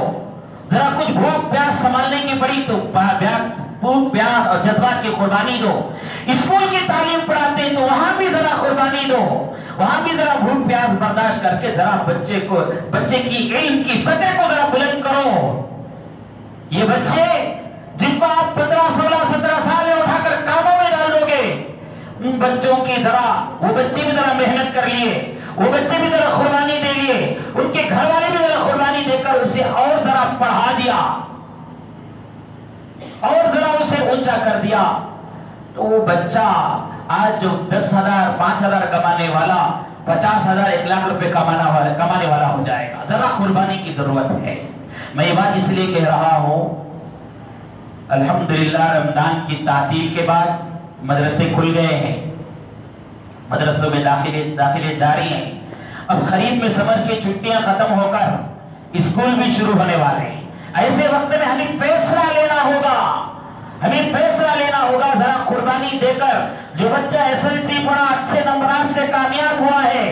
ذرا کچھ بھوک پیاس سنبھالنے کی پڑی تو بھوک پیاس اور جذبات کی قربانی دو. اسکول کی تعلیم پڑھاتے ہیں تو وہاں بھی ذرا قربانی دو، وہاں بھی ذرا بھوک پیاس برداشت کر کے ذرا بچے کی علم کی سطح کو ذرا بلند کرو. یہ بچے جن کو آپ 15 16 17 سال میں اٹھا کر کاموں میں ڈال دو گے، ان بچوں کی وہ بچے بھی ذرا محنت کر لیے، وہ بچے بھی ذرا قربانی دے لیے، ان کے گھر والے بھی ذرا قربانی دے کر اسے اور ذرا پڑھا دیا اور ذرا اسے اونچا کر دیا، تو وہ بچہ آج جو 10,000 5,000 کمانے والا 50,000 1 لاکھ روپے کمانے والا ہو جائے گا. ذرا قربانی کی ضرورت ہے. میں یہ بات اس لیے کہہ رہا ہوں، الحمدللہ رمضان کی تعطیل کے بعد مدرسے کھل گئے ہیں، مدرسوں میں داخلے جاری ہیں. اب قریب میں سمر کی چھٹیاں ختم ہو کر اسکول بھی شروع ہونے والے ہیں. ایسے وقت میں ہمیں فیصلہ لینا ہوگا، ذرا قربانی دے کر. جو بچہ SSLC پڑھا، اچھے نمبرات سے کامیاب ہوا ہے،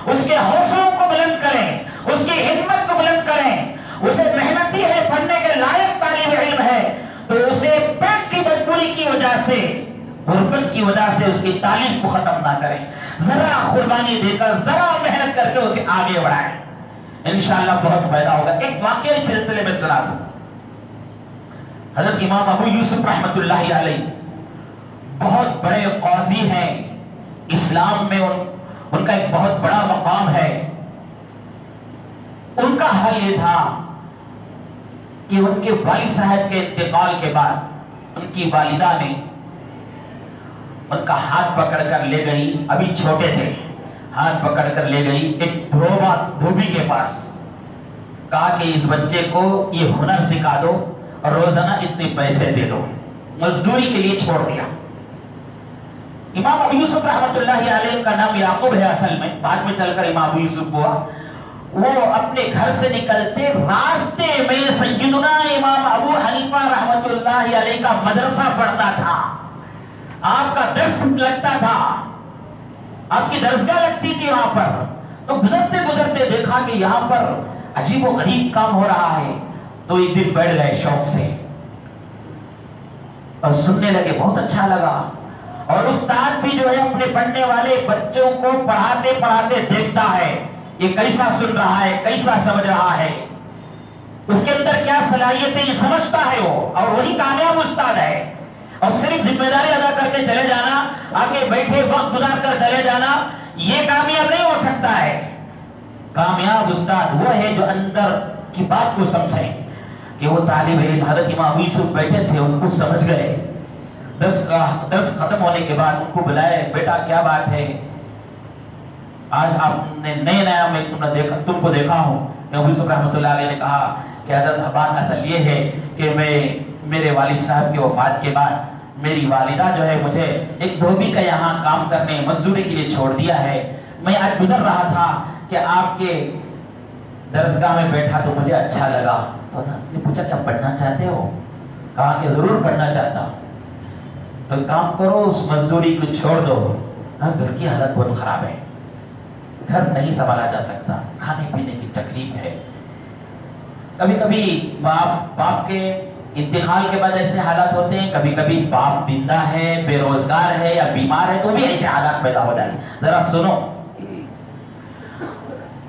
اس کے حوصلوں کو بلند کریں، اس کی ہمت کو بلند کریں. اسے محنتی ہے، پڑھنے کے لائق طالب علم ہے، تو اسے پیٹ کی مجبوری کی وجہ سے، غربت کی وجہ سے اس کی تعلیم کو ختم نہ کریں. ذرا قربانی دے کر، ذرا محنت کر کے اسے آگے بڑھائیں، انشاءاللہ بہت فائدہ ہوگا. ایک واقعہ اس سلسلے میں سنا دوں. حضرت امام ابو یوسف رحمۃ اللہ علیہ بہت بڑے قاضی ہیں، اسلام میں ان کا ایک بہت بڑا مقام ہے. ان کا حال یہ تھا کہ ان کے والد صاحب کے انتقال کے بعد ان کی والدہ نے ان کا ہاتھ پکڑ کر لے گئی، ابھی چھوٹے تھے، ہاتھ پکڑ کر لے گئی ایک دھوبی کے پاس. کہا کہ اس بچے کو یہ ہنر سکھا دو اور روزانہ اتنے پیسے دے دو، مزدوری کے لیے چھوڑ دیا۔ امام ابو یوسف رحمۃ اللہ علیہ کا نام یعقوب ہے اصل میں، بعد میں چل کر امام ابو یوسف ہوا۔ وہ اپنے گھر سے نکلتے راستے میں سیدنا امام ابو حنیفہ رحمۃ اللہ علیہ کا مدرسہ پڑھتا تھا، آپ کا درس لگتا تھا، آپ کی درسگاہ لگتی تھی وہاں پر۔ تو گزرتے گزرتے دیکھا کہ یہاں پر عجیب و غریب کام ہو رہا ہے، تو ایک دن بیٹھ گئے شوق سے اور سننے لگے، بہت اچھا لگا۔ اور استاد بھی جو ہے اپنے پڑھنے والے بچوں کو پڑھاتے پڑھاتے دیکھتا ہے یہ کیسا سن رہا ہے، کیسا سمجھ رہا ہے، اس کے اندر کیا صلاحیتیں یہ سمجھتا ہے وہ، اور وہی کامیاب استاد ہے۔ اور صرف ذمہ داری ادا کر کے چلے جانا، آگے بیٹھے وقت گزار کر چلے جانا، یہ کامیاب نہیں ہو سکتا ہے۔ کامیاب استاد وہ ہے جو اندر کی بات کو سمجھے، کہ وہ طالب علم حضرت امام یوسف بیٹھے تھے، ان کو سمجھ گئے۔ درس ختم ہونے کے بعد ان کو بلائے، بیٹا کیا بات ہے، آج آپ نے نیا میں تم کو دیکھا ہوں۔ ابو یوسف رحمۃ اللہ علیہ نے کہا کہ حضرت بات اصل یہ ہے کہ میرے والد صاحب کی وفات کے بعد میری والدہ جو ہے مجھے ایک دھوبی کا یہاں کام کرنے مزدوری کے لیے چھوڑ دیا ہے۔ میں آج گزر رہا تھا کہ آپ کے درسگاہ میں بیٹھا تو مجھے اچھا لگا، تو حضرت نے پوچھا کیا پڑھنا چاہتے ہو؟ کہا کہ ضرور پڑھنا چاہتا ہوں۔ تو کام کرو، اس مزدوری کو چھوڑ دو، گھر کی حالت بہت خراب ہے، گھر نہیں سنبھالا جا سکتا، کھانے پینے کی تکلیف ہے۔ کبھی کبھی باپ کے انتقال کے بعد ایسے حالات ہوتے ہیں، کبھی کبھی باپ زندہ ہے، بے روزگار ہے یا بیمار ہے، تو بھی ایسے حالات پیدا ہو جائیں، ذرا سنو۔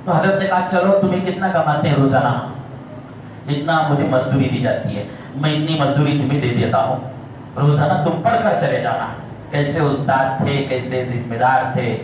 تو حضرت نے کہا چلو تمہیں کتنا کماتے ہیں روزانہ؟ اتنا مجھے مزدوری دی جاتی ہے، میں اتنی مزدوری تمہیں دے دیتا ہوں، روزانہ تم پڑھ کر چلے جانا۔ کیسے استاد تھے، کیسے ذمہ دار تھے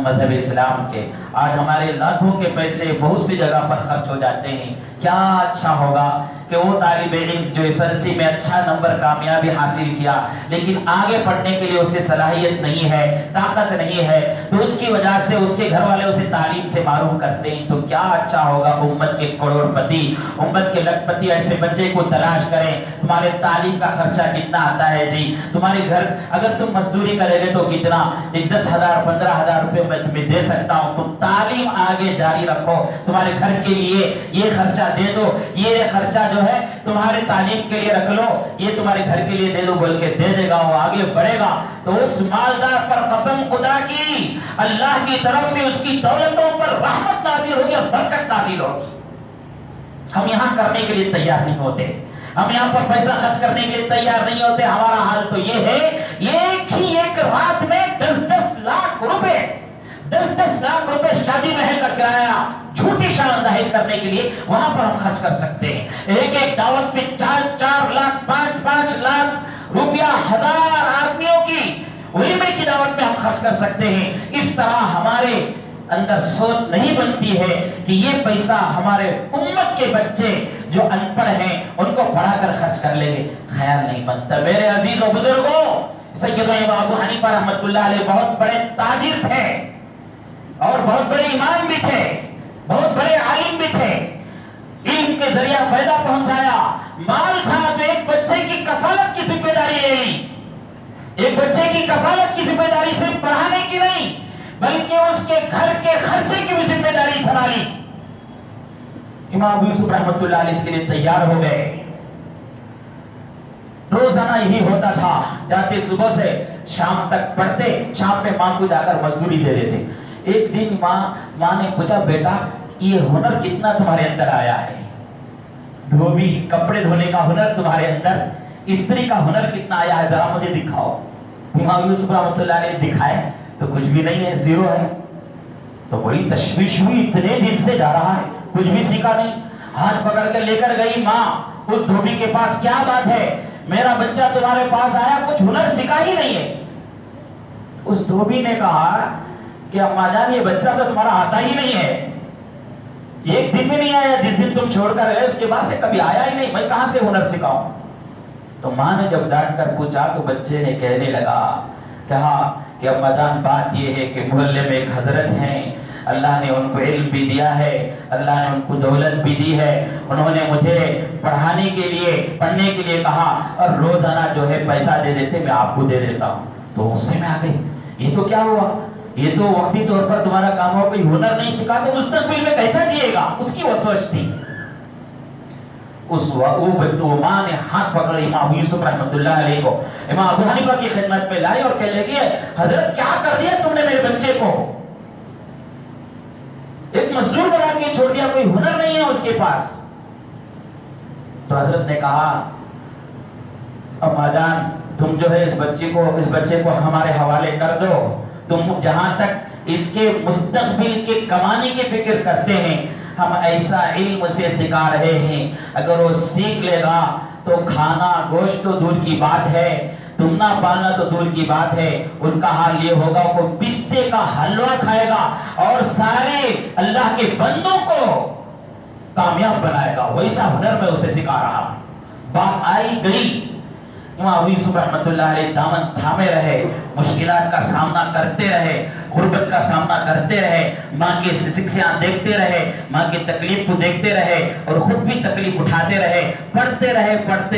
مذہب اسلام کے۔ آج ہمارے لاکھوں کے پیسے بہت سی جگہ پر خرچ ہو جاتے ہیں۔ کیا اچھا ہوگا کہ وہ طالب علم جو SSLC میں اچھا نمبر کامیابی حاصل کیا لیکن آگے پڑھنے کے لیے اسے صلاحیت نہیں ہے، طاقت نہیں ہے، تو اس کی وجہ سے اس کے گھر والے اسے تعلیم سے محروم کرتے ہیں، تو کیا اچھا ہوگا امت کے کروڑ پتی، امت کے لکھ پتی ایسے بچے کو تلاش کریں۔ تمہارے تعلیم کا خرچہ کتنا آتا ہے جی؟ تمہارے گھر اگر تم مزدوری کرے گے تو کتنا، 10,000 15,000 روپے میں تمہیں دے سکتا ہوں، تم تعلیم آگے جاری رکھو، تمہارے گھر کے لیے یہ خرچہ دے دو، یہ خرچہ جو ہے تمہارے تعلیم کے لیے رکھ لو، یہ تمہارے گھر کے لیے دے دو، بول کے دے دے گا، وہ آگے بڑھے گا، تو اس مالدار پر قسم خدا کی اللہ کی طرف سے اس کی دولتوں پر رحمت نازل ہوگی اور برکت نازل ہوگی۔ ہم یہاں کرنے کے لیے تیار نہیں ہوتے، ہم یہاں پر پیسہ خرچ کرنے کے لیے تیار نہیں ہوتے۔ ہمارا حال تو یہ ہے، ایک رات میں 10 لاکھ روپے 10 لاکھ روپے شادی محل کا کرایہ جھوٹی شان ظاہر کرنے کے لیے وہاں پر ہم خرچ کر سکتے ہیں۔ ایک دعوت میں 4 لاکھ 5 لاکھ روپیہ 1000 آدمیوں کی ولیمے کی دعوت میں ہم خرچ کر سکتے ہیں۔ اس طرح ہمارے اندر سوچ نہیں بنتی ہے کہ یہ پیسہ ہمارے امت کے بچے جو ان پڑھ ہیں ان کو پڑھا کر خرچ کر لیں گے، خیال نہیں بنتا۔ میرے عزیز و بزرگوں، سیدنا امام ابو حنیفہ رحمۃ اللہ علیہ بہت بڑے تاجر تھے اور بہت بڑے امام بھی تھے، بہت بڑے عالم بھی تھے، علم کے ذریعہ فائدہ پہنچایا، مال تھا تو ایک بچے کی کفالت کی ذمہ داری لے لی، ایک بچے کی کفالت کی ذمہ داری صرف پڑھانے کی نہیں بلکہ اس کے گھر کے خرچے کی بھی ذمہ داری سنبھالی۔ امام ابو یوسف رحمۃ اللہ علیہ اس کے لیے تیار ہو گئے۔ روزانہ یہی ہوتا تھا، جاتے صبح سے شام تک پڑھتے، شام میں ماں کو جا کر مزدوری دے دیتے۔ ایک دن ماں نے پوچھا بیٹا یہ ہنر کتنا تمہارے اندر آیا ہے؟ دھوبی کپڑے دھونے کا ہنر تمہارے اندر، استری کا ہنر کتنا آیا ہے، ذرا مجھے دکھاؤ۔ امام یوسف رحمۃ اللہ علیہ دکھائے تو کچھ بھی نہیں ہے، زیرو ہے۔ تو بڑی تشویش ہوئی، اتنے دن سے جا رہا ہے کچھ بھی سیکھا نہیں۔ ہاتھ پکڑ کے لے کر گئی ماں اس دھوبی کے پاس، کیا بات ہے میرا بچہ تمہارے پاس آیا، کچھ ہنر سیکھا ہی نہیں ہے۔ اس دھوبی نے کہا کہ اماں جان یہ بچہ تو تمہارا آتا ہی نہیں ہے، ایک دن بھی نہیں آیا، جس دن تم چھوڑ کر گئے اس کے بعد سے کبھی آیا ہی نہیں، میں کہاں سے ہنر سکھاؤں؟ تو ماں نے جب ڈانٹ کر پوچھا تو بچے نے کہنے لگا، کہا کہ اماں جان بات یہ ہے کہ محلے میں ایک حضرت ہیں، اللہ نے ان کو علم بھی دیا ہے، اللہ نے ان کو دولت بھی دی ہے، انہوں نے مجھے پڑھانے کے لیے پڑھنے کے لیے کہا اور روزانہ جو ہے پیسہ دے دیتے، میں آپ کو دے دیتا ہوں. تو غصے میں آ گئی، یہ تو کیا ہوا، یہ تو وقتی طور پر تمہارا کام ہو، کوئی ہنر نہیں سکھا تو مستقبل میں کیسا جیے گا، اس کی وہ سوچ تھی. وہ ماں نے ہاتھ پکڑ امام ابو یوسف رحمۃ اللہ علیہ کو امام ابو حنیفہ کی خدمت میں لائی اور کہنے لگی ہے حضرت کیا کر دیا تم نے میرے بچے کو، ایک مزدور بنا کے چھوڑ دیا، کوئی ہنر نہیں ہے اس کے پاس. تو حضرت نے کہا اما جان تم جو ہے اس بچے کو ہمارے حوالے کر دو، تم جہاں تک اس کے مستقبل کے کمانے کی فکر کرتے ہیں، ہم ایسا علم سے سکھا رہے ہیں اگر وہ سیکھ لے گا تو کھانا گوشت تو دور کی بات ہے، تمنا پالنا تو دور کی بات ہے، ان کا حال یہ ہوگا وہ پستے کا حلوہ کھائے گا اور سارے اللہ کے بندوں کو کامیاب بنائے گا. ویسا ہنر میں اسے سکھا رہا. بات آئی گئی، امام ابو یوسف رحمۃ اللہ علیہ دامن تھامے رہے، مشکلات کا سامنا کرتے رہے، غربت کا سامنا کرتے رہے، ماں کی سکسیاں دیکھتے رہے، ماں کی تکلیف کو دیکھتے رہے اور خود بھی تکلیف اٹھاتے رہے، پڑھتے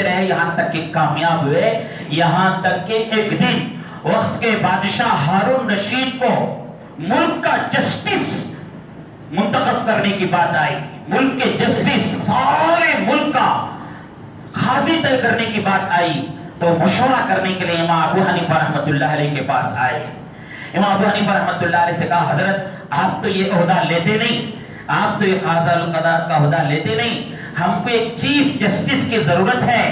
رہے یہاں تک کہ کامیاب ہوئے. یہاں تک کہ ایک دن وقت کے بادشاہ ہارون رشید کو ملک کا جسٹس منتخب کرنے کی بات آئی. ملک کے جسٹس، سارے ملک کا قاضی طے کرنے کی بات آئی. تو مشورہ کرنے کے لیے امام ابو حنیفہ رحمۃ اللہ علیہ کے پاس آئے. امام ابو حنیفہ رحمۃ اللہ علیہ سے کہا حضرت آپ تو یہ عہدہ لیتے نہیں، آپ تو یہ قاضی القضات کا عہدہ لیتے نہیں، ہم کو ایک چیف جسٹس کی ضرورت ہے،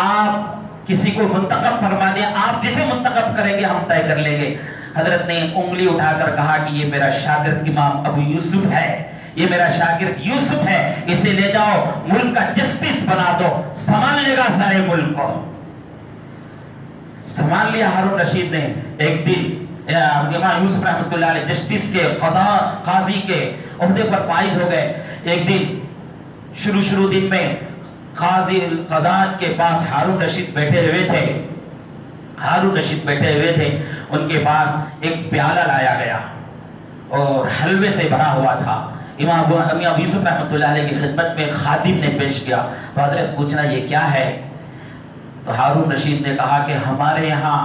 آپ کسی کو منتخب فرما دیں، آپ جسے منتخب کریں گے ہم طے کر لیں گے. حضرت نے انگلی اٹھا کر کہا کہ یہ میرا شاگرد امام ابو یوسف ہے، یہ میرا شاگرد یوسف ہے، اسے لے جاؤ ملک کا جسٹس بنا دو، سنبھال لے گا سارے ملک کو. سنبھال لیا ہارون رشید نے. ایک دن امام یوسف رحمۃ اللہ علیہ جسٹس کے قاضی کے عہدے پر فائز ہو گئے. ایک دن شروع دن میں قاضی قضات کے پاس ہارون رشید بیٹھے ہوئے تھے. ان کے پاس ایک پیالہ لایا گیا اور حلوے سے بھرا ہوا تھا. امام ابو یوسف رحمۃ اللہ علیہ کی خدمت میں خادم نے پیش کیا تو حضرت پوچھنا یہ کیا ہے؟ تو ہارون رشید نے کہا کہ ہمارے یہاں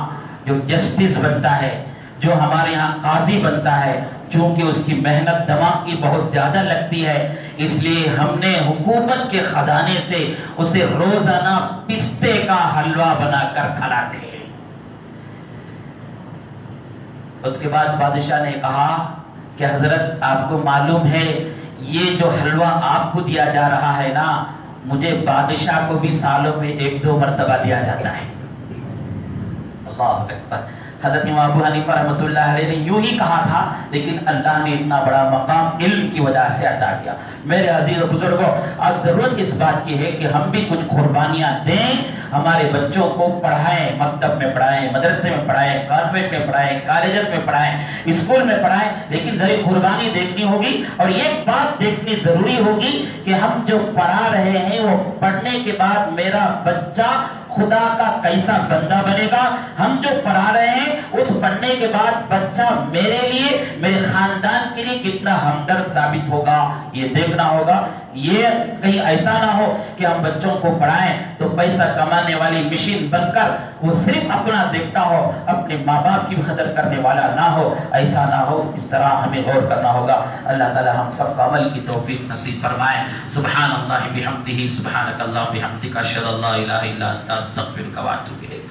جو جسٹس بنتا ہے، جو ہمارے یہاں قاضی بنتا ہے، چونکہ اس کی محنت دماغ کی بہت زیادہ لگتی ہے، اس لیے ہم نے حکومت کے خزانے سے اسے روزانہ پستے کا حلوہ بنا کر کھلاتے ہیں. اس کے بعد بادشاہ نے کہا کہ حضرت آپ کو معلوم ہے یہ جو حلوہ آپ کو دیا جا رہا ہے نا، مجھے بادشاہ کو بھی سالوں میں 1-2 مرتبہ دیا جاتا ہے. اللہ اکبر. حضرت امام ابو حنیفہ رحمۃ اللہ علیہ نے یوں ہی کہا تھا، لیکن اللہ نے اتنا بڑا مقام علم کی وجہ سے عطا کیا. میرے عزیز و بزرگوں، آج ضرورت اس بات کی ہے کہ ہم بھی کچھ قربانیاں دیں، ہمارے بچوں کو پڑھائیں، مکتب میں پڑھائیں، مدرسے میں پڑھائیں، کانوینٹ میں پڑھائیں، کالجز میں پڑھائیں، اسکول میں پڑھائیں، لیکن ذریعہ قربانی دیکھنی ہوگی. اور یہ بات دیکھنی ضروری ہوگی کہ ہم جو پڑھا رہے ہیں وہ پڑھنے کے بعد میرا بچہ خدا کا کیسا بندہ بنے گا. ہم جو پڑھا رہے ہیں اس پڑھنے کے بعد بچہ میرے لیے، میرے خاندان کے لیے کتنا ہمدرد ثابت ہوگا، یہ دیکھنا ہوگا. یہ کہیں ایسا نہ ہو کہ ہم بچوں کو پڑھائیں تو پیسہ کمانے والی مشین بن کر وہ صرف اپنا دیکھتا ہو، اپنے ماں باپ کی بھی قدر کرنے والا نہ ہو. ایسا نہ ہو، اس طرح ہمیں غور کرنا ہوگا. اللہ تعالی ہم سب کو عمل کی توفیق نصیب فرمائے. سبحان اللہ بحمدہ، سبحانک اللہم بحمدک، اشہد ان لا الہ الا انت، استغفرک و اتوب الیک.